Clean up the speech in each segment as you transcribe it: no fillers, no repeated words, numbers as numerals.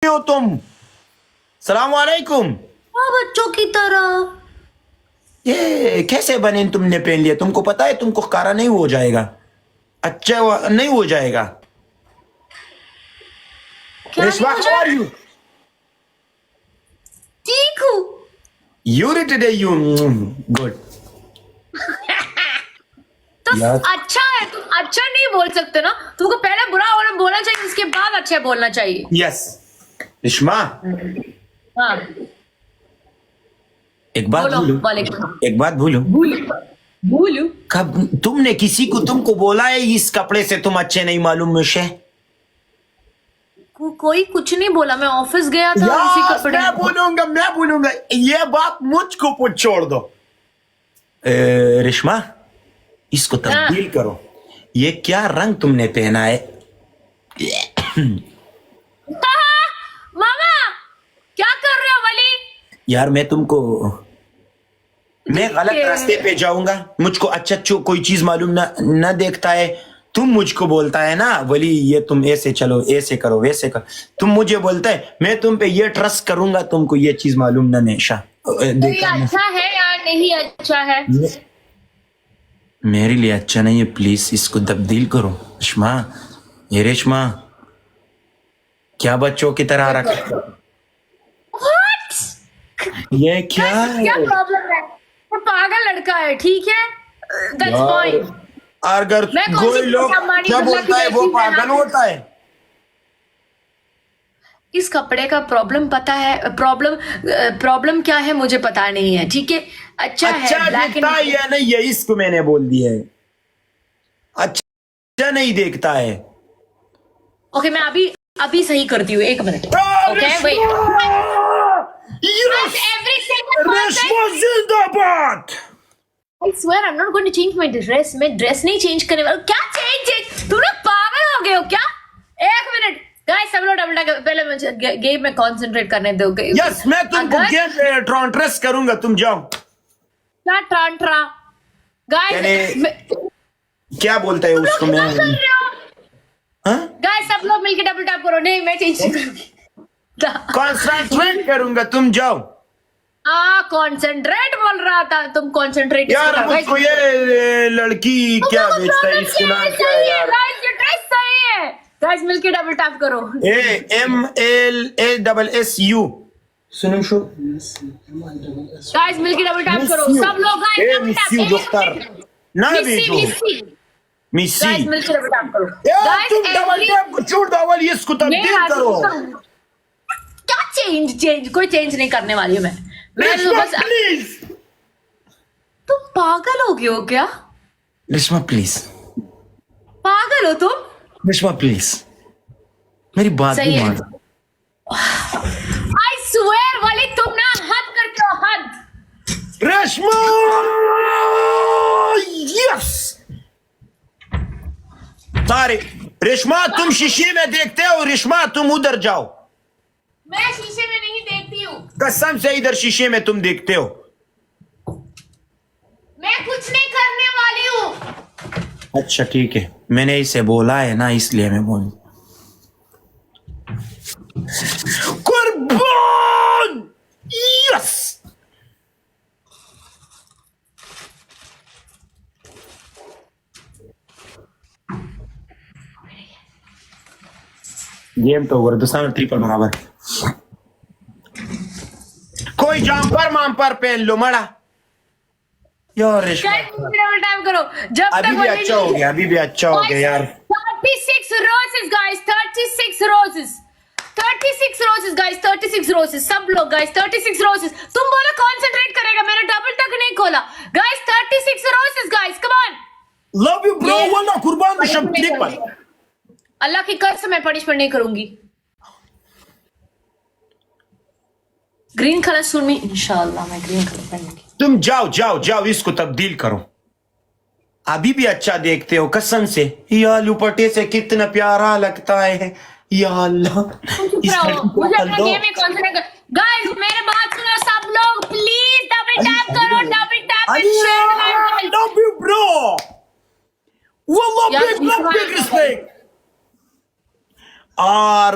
हो तुम? सलाम वालेकुम। बच्चों की तरह। ये कैसे बने तुमने पहन लिया? तुमको पता है तुमको कारा नहीं हो जाएगा, अच्छा नहीं हो जाएगा। क्या नहीं रेशमा, हो हाउ आर जाए? यू? ठीक हूँ। You today you good. तो यार अच्छा है, तुम अच्छा नहीं बोल सकते ना। तुमको पहले बुरा बोलना चाहिए, उसके बाद अच्छा बोलना चाहिए। यस रेशमा, हाँ, एक बात बोलो। बोलूं? वालेकुम। एक बात बोलूं? बोलू। कब तुमने किसी को तुमको बोला है इस कपड़े से तुम अच्छे नहीं मालूम मुझे? कोई कुछ नहीं बोला, मैं ऑफिस गया था और इसी यस, कपड़े मैं बोलूंगा ये बात मुझको पूछ छोड़ दो। रेशमा, इसको तब्दील करो। ये क्या रंग तुमने पहना है? मामा क्या कर रहे हो वली? यार मैं गलत रास्ते पे जाऊंगा, मुझको अच्छा कोई चीज मालूम ना देखता है। तुम मुझको बोलता है ना वली, ये तुम ऐसे चलो, ऐसे करो, वैसे करो। तुम मुझे बोलता है, मैं तुम पे ये ट्रस्ट करूंगा, तुमको ये चीज मालूम ना नेशा तो ये देखा अच्छा है या नहीं अच्छा है? मेरे लिए अच्छा नहीं है, प्लीज इसको तब्दील करो। रेशमा, ये रेशमा क्या बच्चों की तरह रखा? What? ये क्या क्या है प्रॉब्लम है? वो पागल लड़का है, ठीक है? दैट्स यार? फाइन। अगर मैं कौन कोई सी लोग अंबानी क्या बिरला की बोलता है वो बेटी पागल होता है। इस कपड़े का प्रॉब्लम पता है? प्रॉब्लम क्या है मुझे पता नहीं है, ठीक है? अच्छा है, ब्लैक दिखता है एंड या नहीं, ये इसको मैंने बोल दिया है। अच्छा नहीं देखता है। ओके, मैं अभी अभी सही करती हूँ, एक minute. Okay wait. Yes, every Reshma जिंदाबाद। I swear I am not going to change my dress. मैं ड्रेस नहीं चेंज करने वाला। क्या चेंज? तुम लोग पागल हो गए हो क्या? एक मिनट गाइस, सब लोग डबल टैप। पहले मुझे गेम में कंसंट्रेट करने दो। यस, मैं तुमको गेम ट्रॉन्ट्रेस करूंगा, तुम जाओ। क्या ट्रांट्रा? गाइस क्या बोलता है उसको? मैं गाइस सब लोग मिलके डबल टैप करो। नहीं, मैं चेंज नहीं करूंगी। कॉन्सेंट्रेट करूंगा, तुम जाओ। कॉन्सेंट्रेट बोल रहा था, तुम कॉन्सेंट्रेट यार मुझको ये लड़की क्या बेचता है, इसके नाम क्या है यार? गाइस ये ड्रेस सही है। गाइस मिलके डबल टैप करो। AMLASSU सुनो शो। गाइस मिलके डबल टैप करो सब लोग। Guys double miss you doctor tap. ना मिस्सी भेजो। मिस्सी मिस्सी, गाइस मिलके डबल टैप करो। यार तुम डबल टैप को छोड़ दो, अवल इसको तब्दील करो। क्या चेंज? कोई चेंज नहीं करने वाली हूँ मैं तो बस। प्लीज तुम पागल हो गए हो क्या? रेशमा प्लीज, पागल हो तुम? रेशमा प्लीज मेरी बात सही भी है। मान। आई स्वेयर वाली, तुम ना हद करते हो, हद। रेशमा यस। सारे रेशमा, तुम शीशे में देखते हो? रेशमा तुम उधर जाओ। मैं शीशे में नहीं देखती हूँ। कसम से इधर शीशे में तुम देखते हो। मैं कुछ नहीं करने वाली हूँ। अच्छा ठीक है, मैंने इसे बोला है ना, इसलिए मैं बोल। कुर्बान यस। गेम तो ओवर, दूसरा में ट्रिपल बराबर। कोई जंपर मांपर पहन लो मड़ा। यार रेशमा डबल टाइम करो जब अभी तक भी अच्छा हो गया, अभी भी अच्छा हो गया यार। 36 roses guys, 36 roses, 36 roses guys, 36 roses सब लोग guys, 36 roses। तुम बोलो कंसंट्रेट करेगा, मैंने डबल तक नहीं खोला guys। 36 roses guys, come on। Love you bro, वरना कुर्बान शब ट्रिपल। अल्लाह की कसम मैं पनिशमेंट नहीं करूंगी। ग्रीन कलर सुन इंशाल्लाह मैं ग्रीन कलर पहनूंगी। तुम जाओ जाओ जाओ, इसको तब्दील करो। अभी भी अच्छा देखते हो कसम से। या लुपटे से कितना प्यारा लगता है या अल्लाह। मुझे अपना गेम में कंसंट्रेट कर। गाइस मेरे बात सुनो सब लोग, प्लीज डबल टैप करो, double tap and share. Love you bro, wallah, big love, big respect. और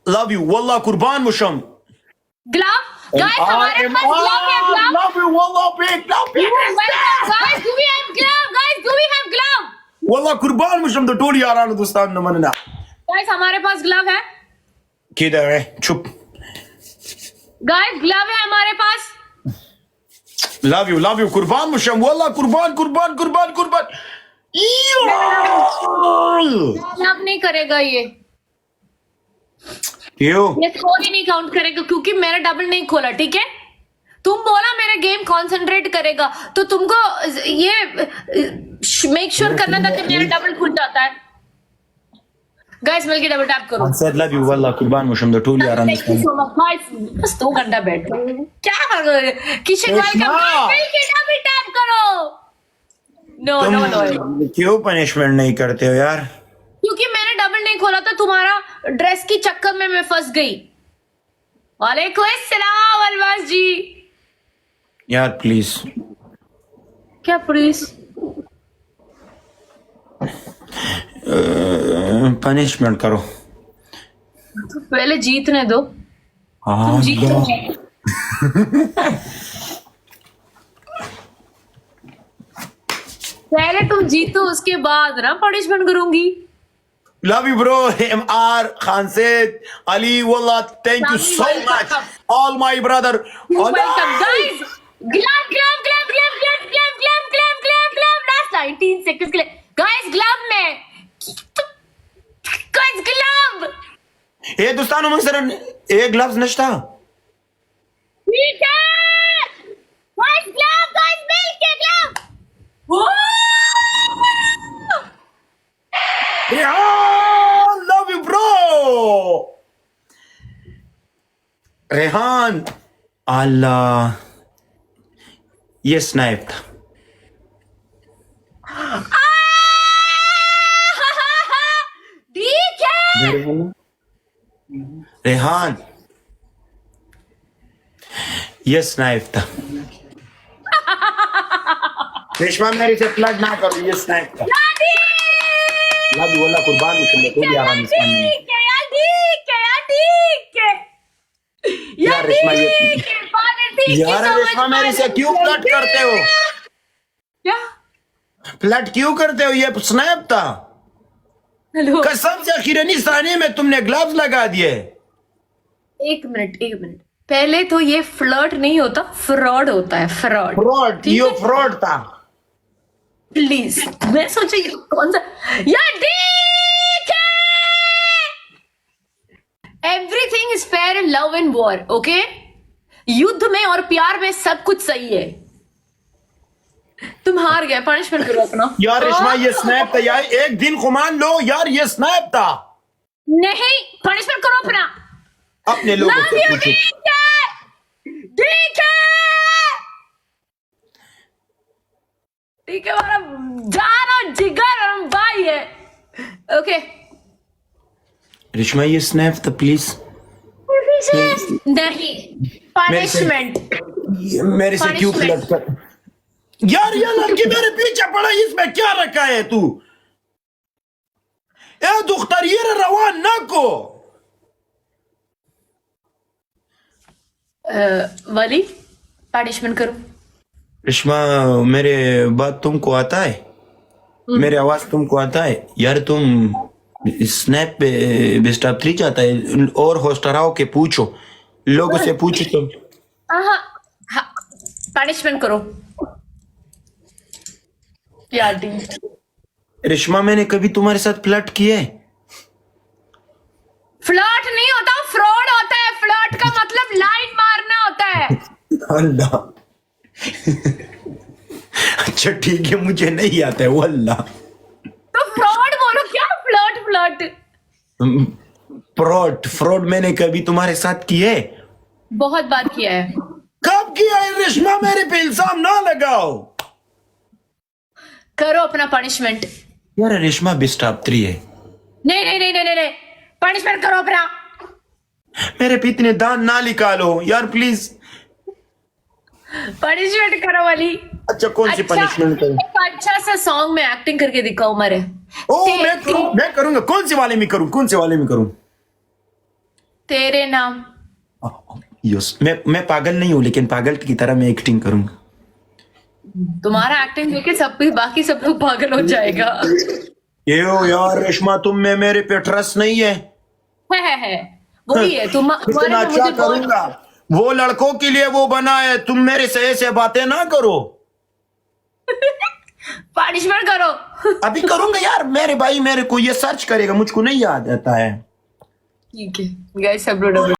लव यू वल्लाह कुर्बान मुशम ग्लव गाइस हमारे पास ग्लव है ग्लव लव यू वल्लाह पे guys do we have glove guys do we have glove वल्लाह कुर्बान मुशम तो टोली यारान दोस्तान न मनना guys हमारे पास ग्लव है किधर है चुप गाइस ग्लव है हमारे पास लव यू कुर्बान मुशम वल्लाह कुर्बान कुर्बान कुर्बान कुर्बान ग्लव नहीं करेगा ये क्यों स्कोर ही नहीं काउंट करेगा क्योंकि मैंने डबल नहीं खोला ठीक है तुम बोला मेरा गेम कंसंट्रेट करेगा तो तुमको ये मेक श्योर करना था कि मेरा डबल खुल जाता है गाइस मिलके डबल टैप करो said love you wallah कुर्बान मुशम द टोली यारान thank you so much guys बस 2 घंटा बैठ क्या किशन वेलकम मिलके डबल टैप करो नो नो नो क्यों पनिशमेंट नहीं करते हो यार क्योंकि मैंने डबल नहीं खोला था तुम्हारा ड्रेस की चक्कर में मैं फंस गई वालेकुम अस्सलाम अलवास जी यार प्लीज क्या प्लीज पनिशमेंट करो पहले जीतने दो तुम जीतो पहले तुम जीतो उसके बाद ना पनिशमेंट करूंगी Love you, bro. MR, Khanset, Ali, wallah, thank you so much. All my brother. Welcome, guys. Glove. Last 19 seconds के लिए. Guys, glove में. Guys, glove. ए दोस्तानो मकसरन एक ग्लव्स नष्टा ठीक है. Guys, glove. Guys, मिल के glove. Rehan love you, bro. Rehan अल्लाह ये snipe था ठीक है. रेहान ये स्नाइप था रेशमा मेरी से फ्लड ना करो ये स्नाइप था लव यू वल्लाह कुर्बान मुशम तो यार ठीक है यार रेशमा यार रेशमा मेरी से क्यों फ्लड करते हो क्या फ्लड क्यों करते हो ये स्नैप था हेलो कसम से आखिरनी सानी में तुमने ग्लव्स लगा दिए एक मिनट पहले तो ये फ्लर्ट नहीं होता फ्रॉड होता है फ्रॉड ये फ्रॉड था प्लीज मैं सोचा ये कौन सा यार ठीक है everything is fair in love and war okay युद्ध में और प्यार में सब कुछ सही है तुम हार गए पनिशमेंट करो अपना यार रेशमा ये स्नैप था यार एक दिन को मान लो यार ये स्नैप था नहीं पनिशमेंट करो अपना अपने लोगों से पूछो ठीक है हमारा जान और जिगर और हम भाई है ओके रेशमा ये स्नैप था प्लीज नहीं पनिशमेंट मेरे से क्यों फ्लड कर यार ये लड़की मेरे पीछे पड़ा इसमें क्या रखा है तू ए दुख्तरियर रवान ना को वली पनिशमेंट करो रेशमा मेरे बात तुमको आता है मेरे आवाज तुमको आता है यार तुम स्नैप पे बेस्ट ऑफ 3 चाहता है और होस्टराओ के पूछो लोगों से पूछो तुम पनिशमेंट करो यार रेशमा मैंने कभी तुम्हारे साथ फ्लर्ट किया है फ्लर्ट नहीं होता फ्रॉड होता है फ्लर्ट का मतलब लाइन मारना होता है अल्लाह अच्छा ठीक है मुझे नहीं आता है वो अल्लाह तो फ्रॉड बोलो क्या फ्लर्ट फ्रॉड मैंने कभी तुम्हारे साथ किए बहुत बात किया है कब किया है रेशमा मेरे पे इल्जाम ना लगाओ करो अपना पनिशमेंट यार रेशमा बेस्ट ऑफ 3 है नहीं पनिशमेंट करो अपना मेरे पे इतने दांत ना निकालो यार प्लीज पनिशमेंट करो वाली अच्छा कौन सी पनिशमेंट करूं एक अच्छा सा सॉन्ग में एक्टिंग करके दिखाओ मरे ओ मैं करूंगा कौन से वाले में करूं तेरे नाम। यस, मैं पागल नहीं हूँ, लेकिन पागल की तरह मैं एक्टिंग करूंगा। तुम्हारा एक्टिंग देखे सब बाकी सब लोग पागल हो जाएगा। ये हो यार रेशमा, तुम में मेरे पे ट्रस्ट नहीं है। है वही है तुम्हारे इतना में अच्छा मुझे बहुत। करूंगा, वो लड़कों के लिए वो बना है, तुम मेरे से ऐसे बातें ना करो। पनिशमेंट करो। अभी करूंगा यार, मेरे भाई मेरे को ये सर्च करेगा, मुझको नहीं याद आता है। ठीक है गाइस, सब लोग